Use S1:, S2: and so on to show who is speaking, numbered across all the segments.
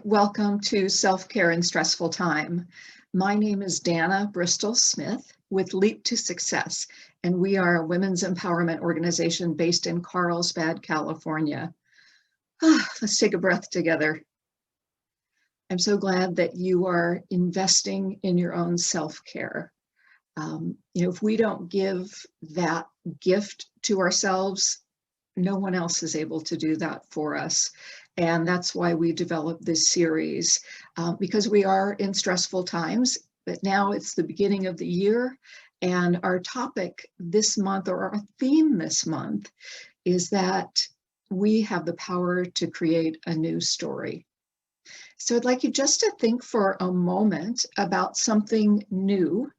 S1: Welcome to Self-Care in Stressful Time. My name is Dana Bristol Smith with Leap to Success, and we are a women's empowerment organization based in Carlsbad, California. Let's take a breath together. I'm so glad that you are investing in your own self-care. If we don't give that gift to ourselves, no one else is able to do that for us. And that's why we developed this series, because we are in stressful times, but now it's the beginning of the year. And our topic this month, or our theme this month, is that we have the power to create a new story. So I'd like you just to think for a moment about something new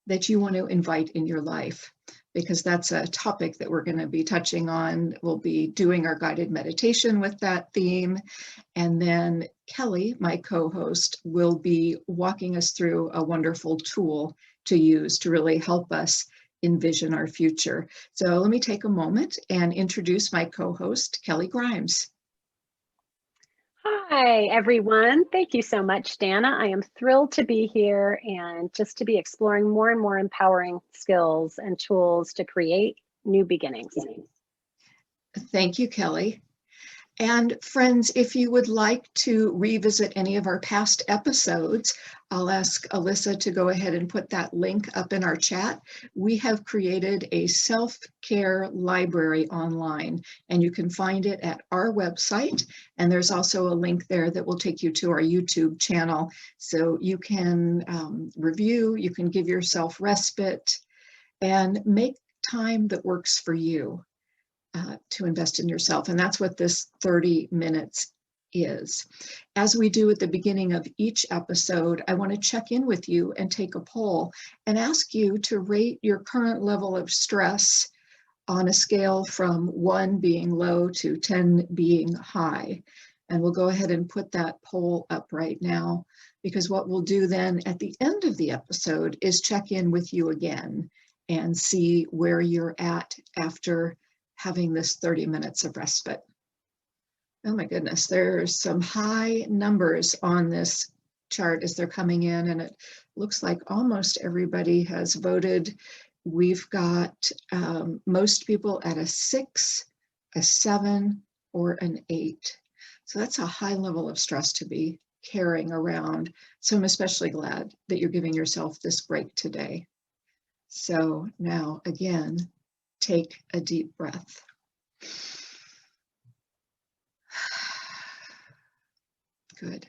S1: that you want to invite in your life, because that's a topic that we're going to be touching on. We'll be doing our guided meditation with that theme. And then Kelly, my co-host, will be walking us through a wonderful tool to use to really help us envision our future. So let me take a moment and introduce my co-host, Kelly Grimes.
S2: Hi, everyone. Thank you so much, Dana. I am thrilled to be here and just to be exploring more and more empowering skills and tools to create new beginnings.
S1: Thank you, Kelly. And friends, if you would like to revisit any of our past episodes, I'll ask Alyssa to go ahead and put that link up in our chat. We have created a self-care library online, and you can find it at our website. And there's also a link there that will take you to our YouTube channel. So you can review, you can give yourself respite, and make time that works for you. To invest in yourself. And that's what this 30 minutes is. As we do at the beginning of each episode, I want to check in with you and take a poll and ask you to rate your current level of stress on a scale from 1 being low to 10 being high. And we'll go ahead and put that poll up right now, because what we'll do then at the end of the episode is check in with you again and see where you're at after having this 30 minutes of respite. Oh my goodness, there's some high numbers on this chart as they're coming in, and it looks like almost everybody has voted. We've got most people at a 6, a 7, or an 8. So that's a high level of stress to be carrying around. So I'm especially glad that you're giving yourself this break today. So now again, take a deep breath. Good.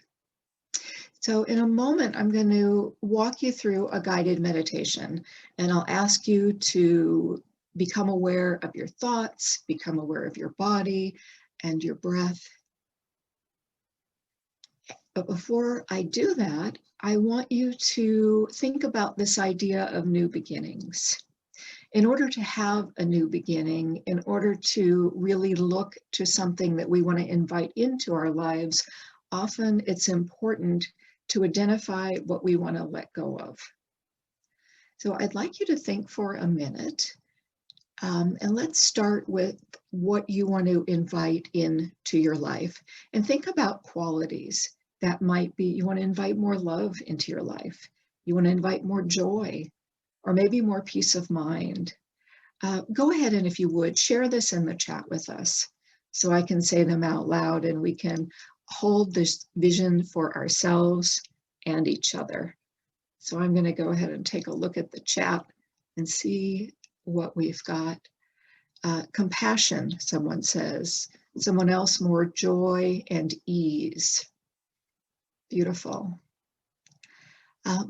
S1: So in a moment, I'm going to walk you through a guided meditation, and I'll ask you to become aware of your thoughts, become aware of your body and your breath. But before I do that, I want you to think about this idea of new beginnings. In order to have a new beginning, in order to really look to something that we want to invite into our lives, often it's important to identify what we want to let go of. So I'd like you to think for a minute, and let's start with what you want to invite into your life. And think about qualities that might be, you want to invite more love into your life. You want to invite more joy, or maybe more peace of mind. Go ahead and, if you would, share this in the chat with us so I can say them out loud and we can hold this vision for ourselves and each other. So I'm going to go ahead and take a look at the chat and see what we've got. Compassion, someone says. Someone else, more joy and ease. Beautiful.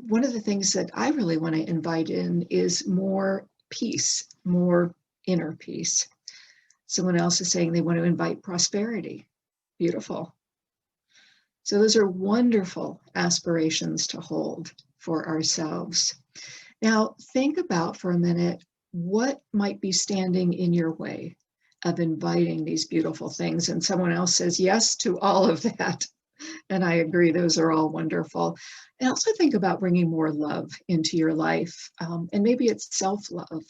S1: One of the things that I really want to invite in is more peace, more inner peace. Someone else is saying they want to invite prosperity. Beautiful. So those are wonderful aspirations to hold for ourselves. Now think about for a minute, what might be standing in your way of inviting these beautiful things? And someone else says yes to all of that. And I agree, those are all wonderful. And also think about bringing more love into your life. And maybe it's self-love.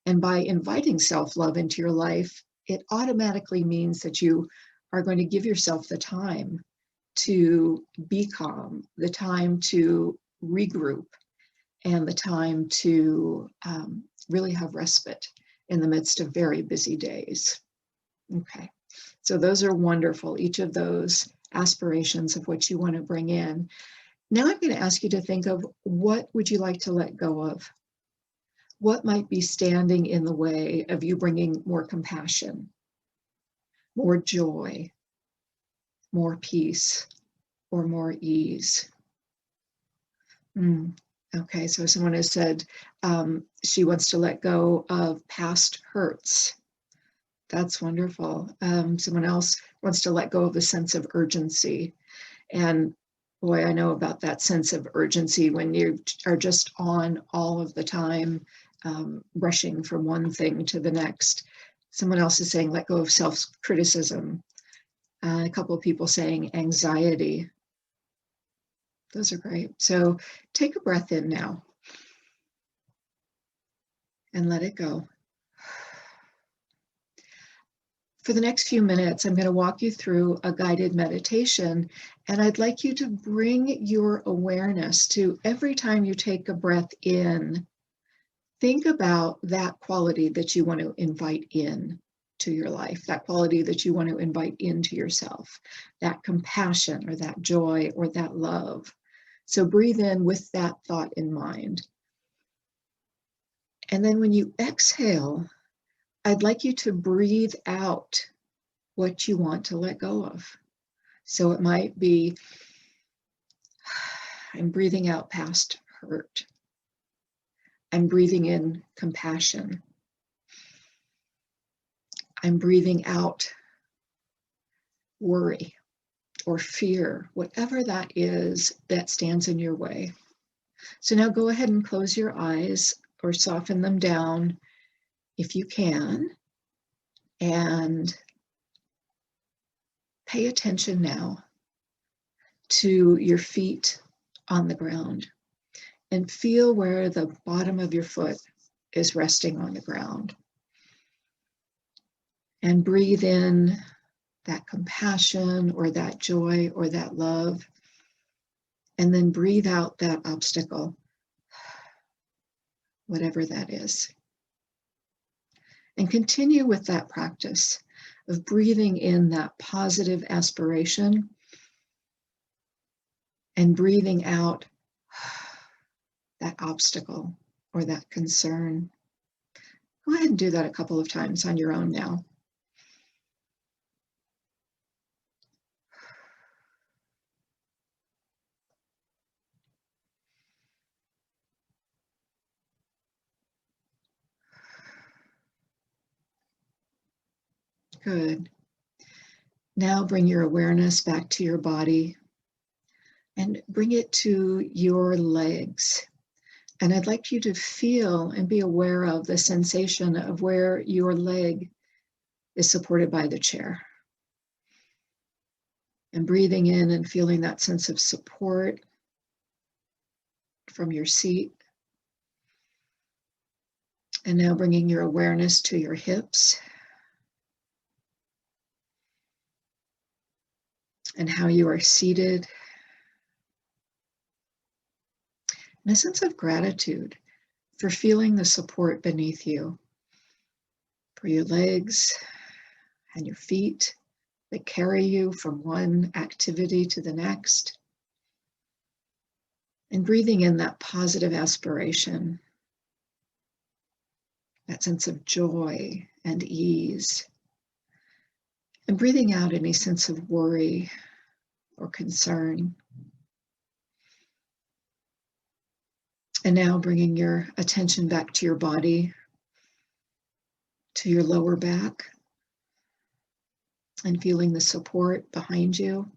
S1: And by inviting self-love into your life, it automatically means that you are going to give yourself the time to be calm, the time to regroup, and the time to really have respite in the midst of very busy days. Okay, so those are wonderful, each of those aspirations of what you want to bring in. Now I'm going to ask you to think of, what would you like to let go of? What might be standing in the way of you bringing more compassion, more joy, more peace, or more ease? Okay, so someone has said she wants to let go of past hurts. That's wonderful. Someone else wants to let go of the sense of urgency. And boy, I know about that sense of urgency when you are just on all of the time, rushing from one thing to the next. Someone else is saying, let go of self-criticism. A couple of people saying anxiety. Those are great. So take a breath in now and let it go. For the next few minutes, I'm going to walk you through a guided meditation, and I'd like you to bring your awareness to every time you take a breath in. Think about that quality that you want to invite in to your life, that quality that you want to invite into yourself, that compassion or that joy or that love. So breathe in with that thought in mind. And then when you exhale, I'd like you to breathe out what you want to let go of. So it might be, I'm breathing out past hurt. I'm breathing in compassion. I'm breathing out worry or fear, whatever that is that stands in your way. So now go ahead and close your eyes or soften them down if you can, and pay attention now to your feet on the ground, and feel where the bottom of your foot is resting on the ground. And breathe in that compassion or that joy or that love, and then breathe out that obstacle, whatever that is. And continue with that practice of breathing in that positive aspiration and breathing out that obstacle or that concern. Go ahead and do that a couple of times on your own now. Good. Now bring your awareness back to your body and bring it to your legs. And I'd like you to feel and be aware of the sensation of where your leg is supported by the chair. And breathing in and feeling that sense of support from your seat. And now bringing your awareness to your hips and how you are seated. And a sense of gratitude for feeling the support beneath you, for your legs and your feet that carry you from one activity to the next. And breathing in that positive aspiration, that sense of joy and ease. And breathing out any sense of worry or concern. And now bringing your attention back to your body, to your lower back, and feeling the support behind you.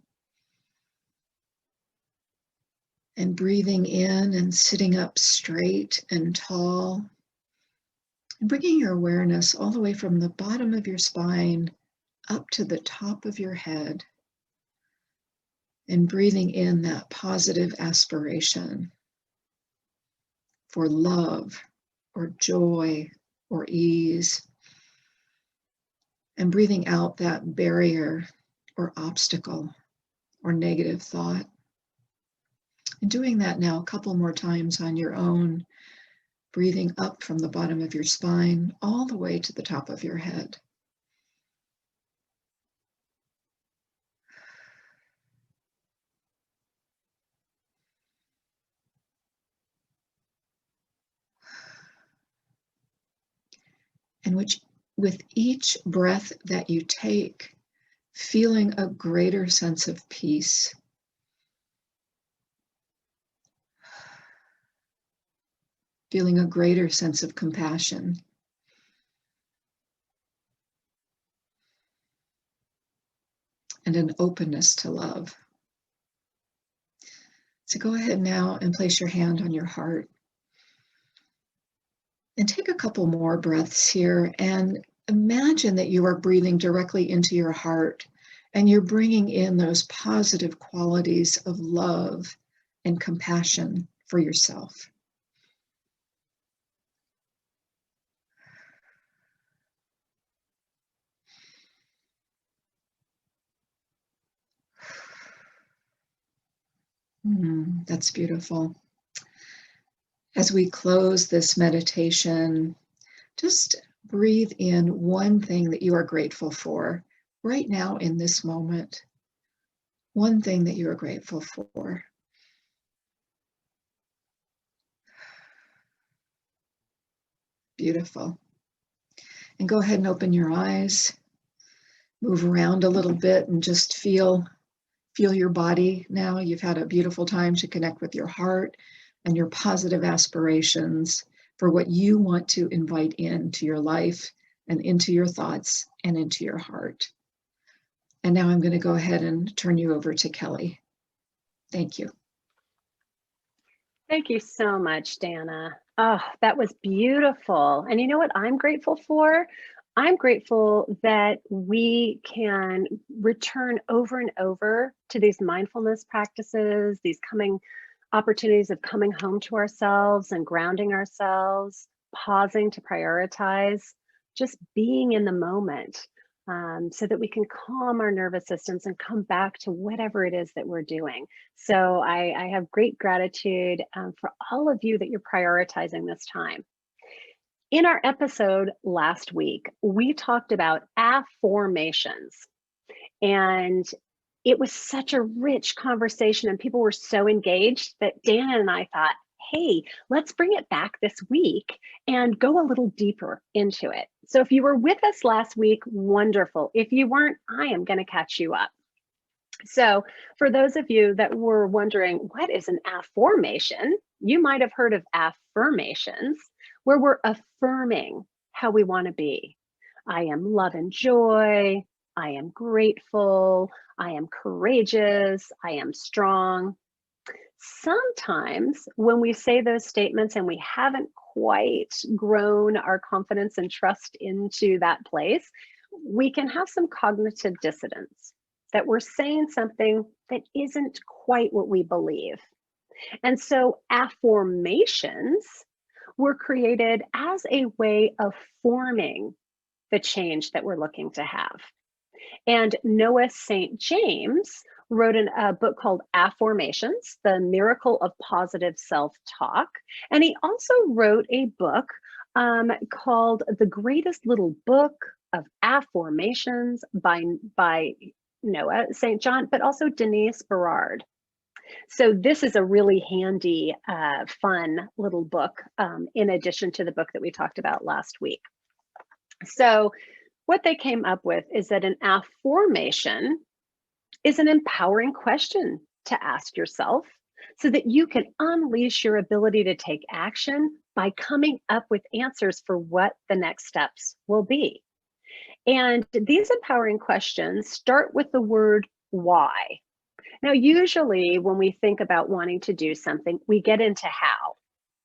S1: And breathing in and sitting up straight and tall. And bringing your awareness all the way from the bottom of your spine up to the top of your head. And breathing in that positive aspiration for love or joy or ease. And breathing out that barrier or obstacle or negative thought. And doing that now a couple more times on your own, breathing up from the bottom of your spine all the way to the top of your head. And with each breath that you take, feeling a greater sense of peace. Feeling a greater sense of compassion. And an openness to love. So go ahead now and place your hand on your heart. And take a couple more breaths here and imagine that you are breathing directly into your heart and you're bringing in those positive qualities of love and compassion for yourself. That's beautiful. As we close this meditation, just breathe in one thing that you are grateful for right now in this moment. One thing that you are grateful for. Beautiful. And go ahead and open your eyes. Move around a little bit and just feel your body now. You've had a beautiful time to connect with your heart and your positive aspirations for what you want to invite into your life and into your thoughts and into your heart. And now I'm going to go ahead and turn you over to Kelly. Thank you.
S2: Thank you so much, Dana. Oh, that was beautiful. And you know what I'm grateful for? I'm grateful that we can return over and over to these mindfulness practices, these coming opportunities of coming home to ourselves and grounding ourselves, pausing to prioritize, just being in the moment, so that we can calm our nervous systems and come back to whatever it is that we're doing. So I have great gratitude for all of you that you're prioritizing this time. In our episode last week, we talked about affirmations, and it was such a rich conversation and people were so engaged that Dana and I thought, hey, let's bring it back this week and go a little deeper into it. So if you were with us last week, wonderful. If you weren't, I am going to catch you up. So for those of you that were wondering, what is an affirmation? You might have heard of affirmations, where we're affirming how we want to be. I am love and joy. I am grateful. I am courageous. I am strong. Sometimes when we say those statements and we haven't quite grown our confidence and trust into that place, we can have some cognitive dissonance, that we're saying something that isn't quite what we believe. And so affirmations were created as a way of forming the change that we're looking to have. And Noah St. James wrote a book called Affirmations, The Miracle of Positive Self-Talk. And he also wrote a book called The Greatest Little Book of Affirmations by Noah St. John, but also Denise Berard. So this is a really handy, fun little book in addition to the book that we talked about last week. So what they came up with is that an affirmation is an empowering question to ask yourself so that you can unleash your ability to take action by coming up with answers for what the next steps will be. And these empowering questions start with the word why. Now, usually when we think about wanting to do something, we get into how.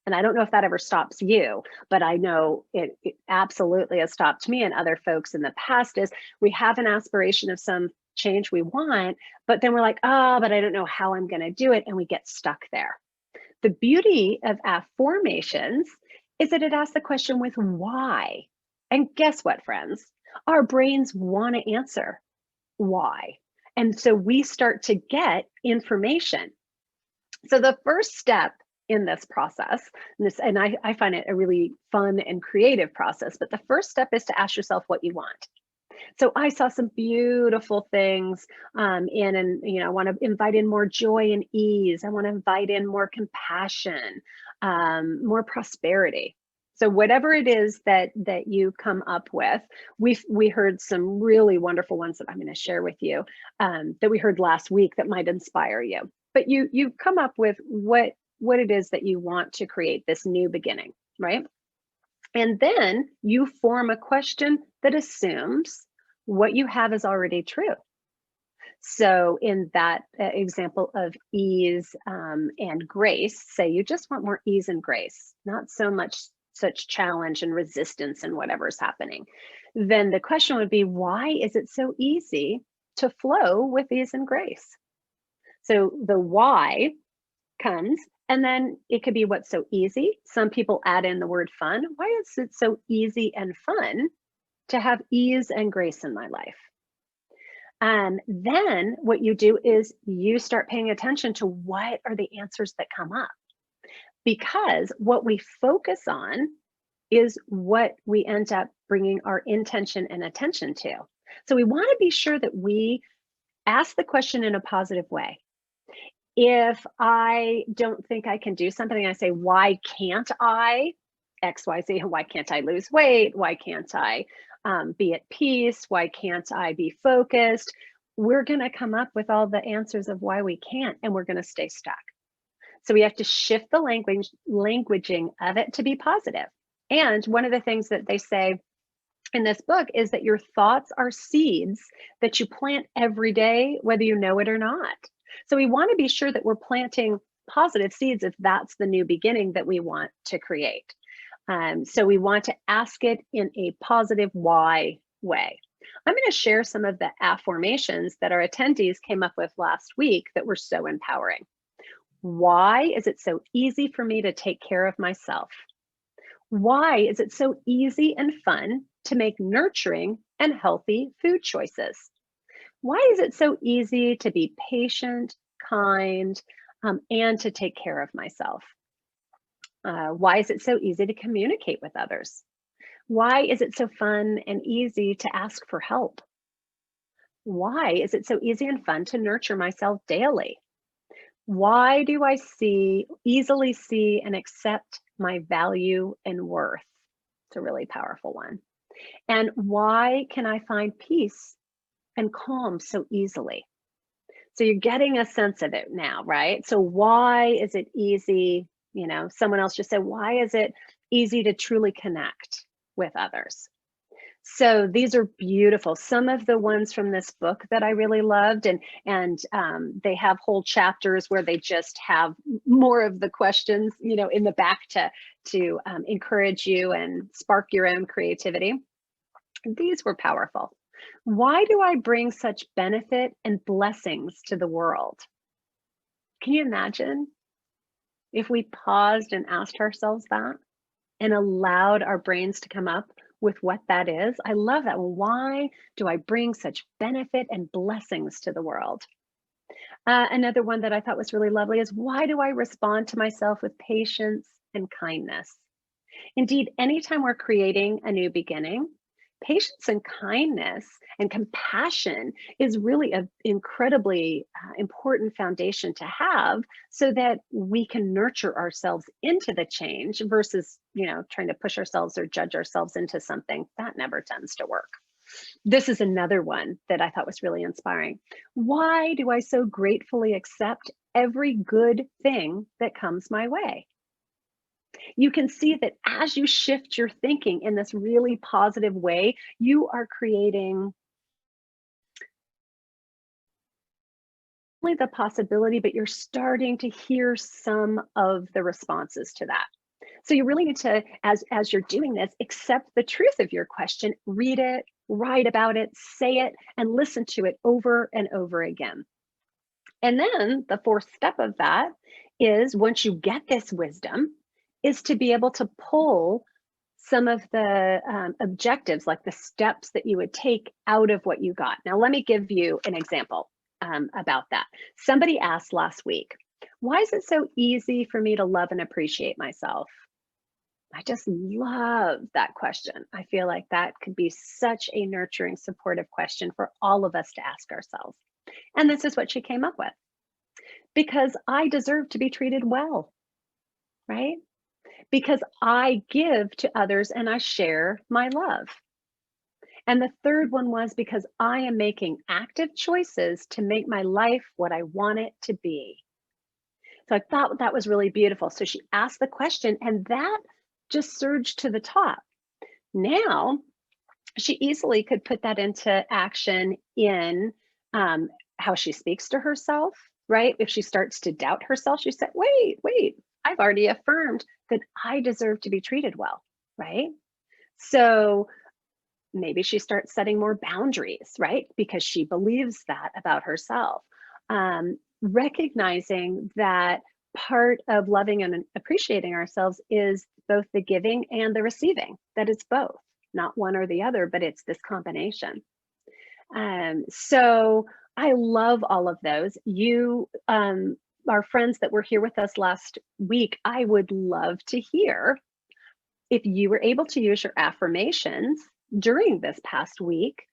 S2: And I don't know if that ever stops you, but I know it absolutely has stopped me and other folks in the past. Is we have an aspiration of some change we want, but then we're like, oh, but I don't know how I'm going to do it. And we get stuck there. The beauty of affirmations is that it asks the question with why. And guess what, friends? Our brains want to answer why. And so we start to get information. So the first step in this process, and I find it a really fun and creative process, but the first step is to ask yourself what you want. So I saw some beautiful things and I want to invite in more joy and ease. I want to invite in more compassion, more prosperity. So whatever it is that you come up with, we heard some really wonderful ones that I'm going to share with you that we heard last week that might inspire you. But you come up with what it is that you want to create, this new beginning, right? And then you form a question that assumes what you have is already true. So in that example of ease and grace, say you just want more ease and grace, not so much such challenge and resistance and whatever's happening. Then the question would be, why is it so easy to flow with ease and grace? So the why comes, and then it could be what's so easy. Some people add in the word fun. Why is it so easy and fun to have ease and grace in my life? Then what you do is you start paying attention to what are the answers that come up. Because what we focus on is what we end up bringing our intention and attention to. So we want to be sure that we ask the question in a positive way. If I don't think I can do something, I say, why can't I? XYZ, why can't I lose weight? Why can't I be at peace? Why can't I be focused? We're going to come up with all the answers of why we can't, and we're going to stay stuck. So we have to shift the languaging of it to be positive. And one of the things that they say in this book is that your thoughts are seeds that you plant every day, whether you know it or not. So we want to be sure that we're planting positive seeds if that's the new beginning that we want to create. So we want to ask it in a positive why way. I'm going to share some of the affirmations that our attendees came up with last week that were so empowering. Why is it so easy for me to take care of myself? Why is it so easy and fun to make nurturing and healthy food choices? Why is it so easy to be patient, kind, and to take care of myself? Why is it so easy to communicate with others? Why is it so fun and easy to ask for help? Why is it so easy and fun to nurture myself daily? Why do I easily see and accept my value and worth? It's a really powerful one. And why can I find peace and calm so easily? So you're getting a sense of it now, right? So why is it easy? Someone else just said, why is it easy to truly connect with others? So these are beautiful. Some of the ones from this book that I really loved, and they have whole chapters where they just have more of the questions, in the back to encourage you and spark your own creativity. These were powerful. Why do I bring such benefit and blessings to the world? Can you imagine if we paused and asked ourselves that and allowed our brains to come up with what that is? I love that. Why do I bring such benefit and blessings to the world? Another one that I thought was really lovely is, why do I respond to myself with patience and kindness? Indeed, anytime we're creating a new beginning, patience and kindness and compassion is really an incredibly important foundation to have, so that we can nurture ourselves into the change versus, trying to push ourselves or judge ourselves into something. That never tends to work. This is another one that I thought was really inspiring. Why do I so gratefully accept every good thing that comes my way? You can see that as you shift your thinking in this really positive way, you are creating only the possibility, but you're starting to hear some of the responses to that. So you really need to, as you're doing this, accept the truth of your question, read it, write about it, say it, and listen to it over and over again. And then the fourth step of that is, once you get this wisdom, is to be able to pull some of the objectives, like the steps that you would take out of what you got. Now, let me give you an example. about that. Somebody asked last week, why is it so easy for me to love and appreciate myself? I just love that question. I feel like that could be such a nurturing, supportive question for all of us to ask ourselves. And this is what she came up with: because I deserve to be treated well, right? Because I give to others and I share my love. And the third one was because I am making active choices to make my life what I want it to be. So I thought that was really beautiful. So she asked the question, and that just surged to the top. Now, she easily could put that into action in how she speaks to herself, right? If she starts to doubt herself, she said, wait, I've already affirmed that I deserve to be treated well, right? So maybe she starts setting more boundaries, right? Because she believes that about herself. Recognizing that part of loving and appreciating ourselves is both the giving and the receiving, that it's both, not one or the other, but it's this combination. So I love all of those. You, our friends that were here with us last week, I would love to hear if you were able to use your affirmations during this past week.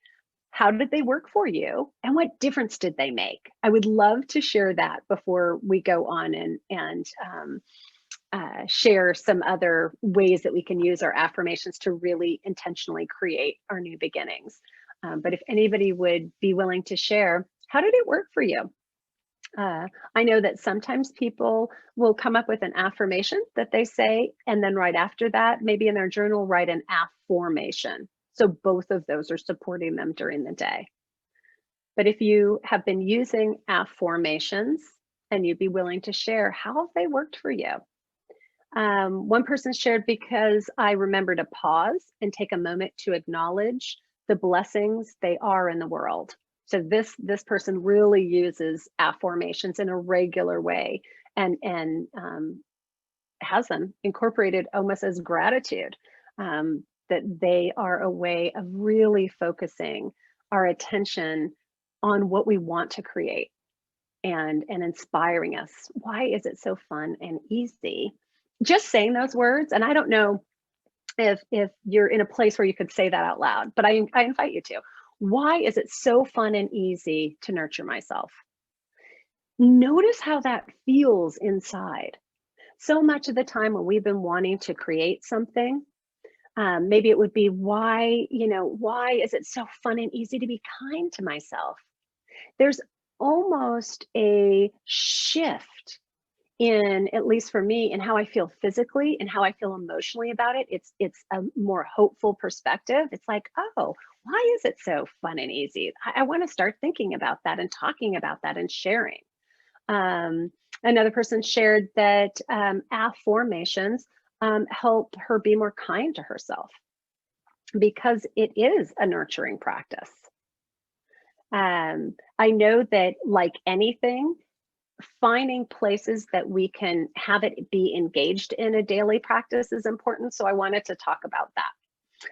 S2: How did they work for you, and what difference did they make? I would love to share that before we go on and share some other ways that we can use our affirmations to really intentionally create our new beginnings. But if anybody would be willing to share, how did it work for you? I know that sometimes people will come up with an affirmation that they say, and then right after that, maybe in their journal, write an affirmation. So both of those are supporting them during the day. But if you have been using affirmations and you'd be willing to share, how have they worked for you? One person shared, because I remember to pause and take a moment to acknowledge the blessings they are in the world. So this person really uses affirmations in a regular way and has them incorporated almost as gratitude. That they are a way of really focusing our attention on what we want to create and inspiring us. Why is it so fun and easy? Just saying those words, and I don't know if you're in a place where you could say that out loud, but I invite you to. Why is it so fun and easy to nurture myself? Notice how that feels inside. So much of the time when we've been wanting to create something, maybe it would be, why is it so fun and easy to be kind to myself? There's almost a shift in, at least for me, in how I feel physically and how I feel emotionally about it. It's a more hopeful perspective. It's like, oh, why is it so fun and easy? I want to start thinking about that and talking about that and sharing. Another person shared that affirmations help her be more kind to herself because it is a nurturing practice. I know that, like anything, finding places that we can have it be engaged in a daily practice is important. So I wanted to talk about that.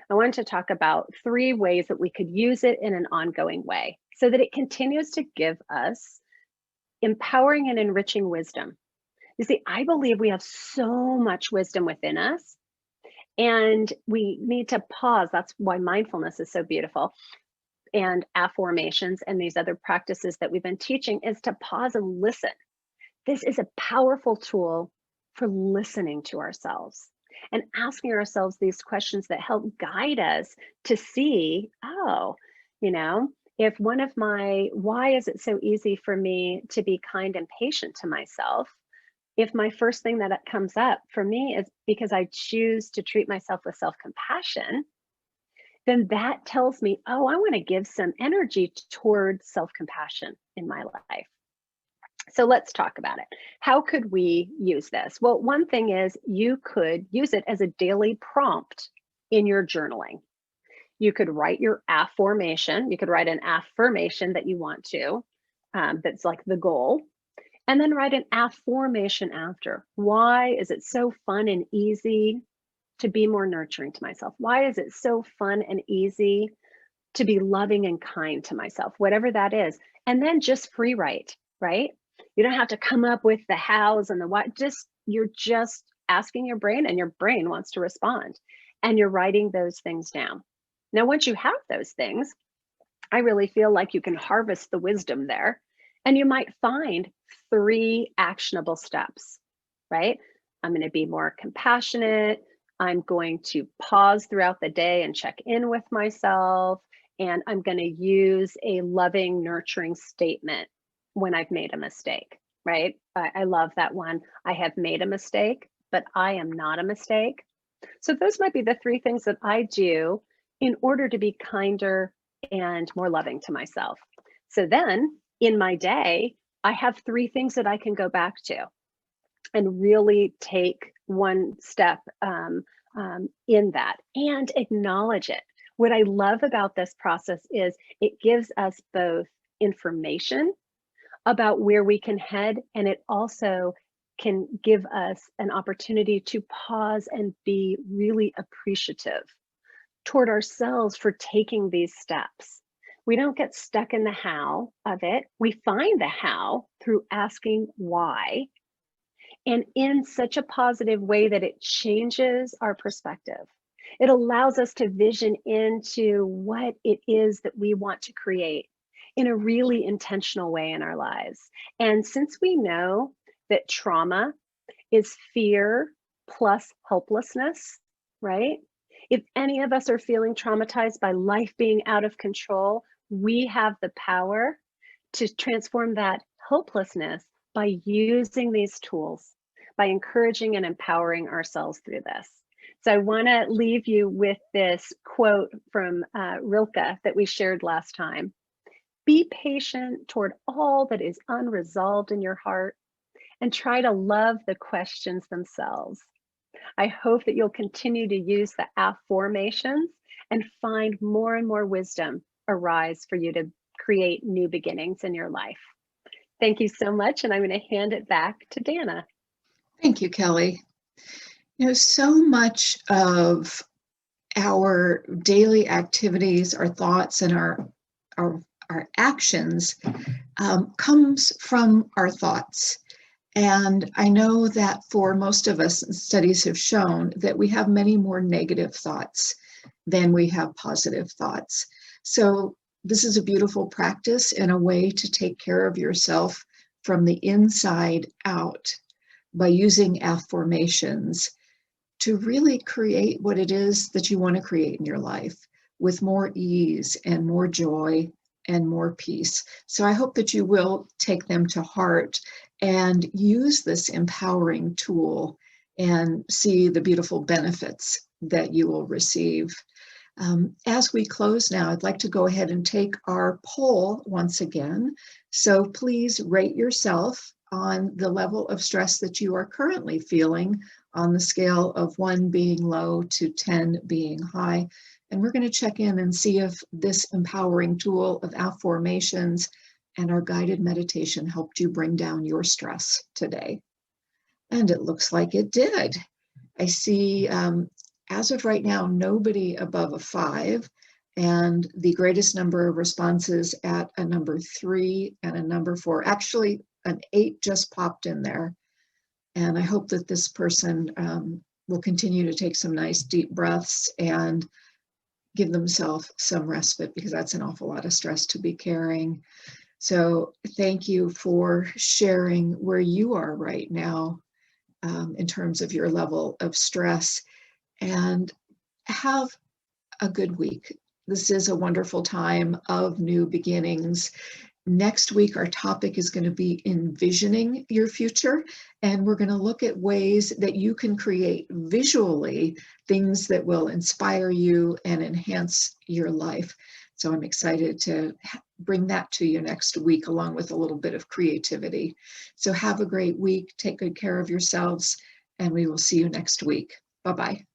S2: I wanted to talk about 3 ways that we could use it in an ongoing way so that it continues to give us empowering and enriching wisdom. You see, I believe we have so much wisdom within us, and we need to pause. That's why mindfulness is so beautiful. And affirmations and these other practices that we've been teaching is to pause and listen. This is a powerful tool for listening to ourselves and asking ourselves these questions that help guide us to see, oh, if one of why is it so easy for me to be kind and patient to myself? If my first thing that comes up for me is because I choose to treat myself with self-compassion, then that tells me, oh, I want to give some energy toward self-compassion in my life. So let's talk about it. How could we use this? Well, one thing is you could use it as a daily prompt in your journaling. You could write your affirmation. You could write an affirmation that you want to, that's like the goal, and then write an affirmation after. Why is it so fun and easy to be more nurturing to myself? Why is it so fun and easy to be loving and kind to myself, whatever that is. And then just free write, right? You don't have to come up with the hows and the what, you're just asking your brain, and your brain wants to respond. And you're writing those things down. Now, once you have those things, I really feel like you can harvest the wisdom there, and you might find 3 actionable steps, right? I'm going to be more compassionate. I'm going to pause throughout the day and check in with myself. And I'm going to use a loving, nurturing statement when I've made a mistake, right? I love that one. I have made a mistake, but I am not a mistake. So those might be the 3 things that I do in order to be kinder and more loving to myself. So then in my day, I have 3 things that I can go back to and really take one step in that and acknowledge it. What I love about this process is it gives us both information about where we can head, and it also can give us an opportunity to pause and be really appreciative toward ourselves for taking these steps. We don't get stuck in the how of it. We find the how through asking why, and in such a positive way that it changes our perspective. It allows us to vision into what it is that we want to create in a really intentional way in our lives. And since we know that trauma is fear plus helplessness, right? If any of us are feeling traumatized by life being out of control, we have the power to transform that hopelessness by using these tools, by encouraging and empowering ourselves through this. So I want to leave you with this quote from Rilke that we shared last time. Be patient toward all that is unresolved in your heart, and try to love the questions themselves. I hope that you'll continue to use the affirmations and find more and more wisdom arise for you to create new beginnings in your life. Thank you so much, and I'm going to hand it back to Dana.
S1: Thank you, Kelly. So much of our daily activities, our thoughts, and our actions comes from our thoughts. And I know that for most of us, studies have shown that we have many more negative thoughts than we have positive thoughts. So this is a beautiful practice and a way to take care of yourself from the inside out by using affirmations to really create what it is that you want to create in your life with more ease and more joy and more peace. So I hope that you will take them to heart and use this empowering tool and see the beautiful benefits that you will receive. As we close now, I'd like to go ahead and take our poll once again. So please rate yourself on the level of stress that you are currently feeling on the scale of 1 being low to 10 being high. And we're going to check in and see if this empowering tool of affirmations and our guided meditation helped you bring down your stress today. And it looks like it did. I see, as of right now, nobody above a 5, and the greatest number of responses at a number 3 and a number 4. Actually, an 8 just popped in there. And I hope that this person will continue to take some nice deep breaths and give themselves some respite, because that's an awful lot of stress to be carrying. So thank you for sharing where you are right now in terms of your level of stress, and have a good week. This is a wonderful time of new beginnings. Next week, our topic is going to be envisioning your future, and we're going to look at ways that you can create visually things that will inspire you and enhance your life. So I'm excited to bring that to you next week, along with a little bit of creativity. So have a great week, take good care of yourselves, and we will see you next week. Bye-bye.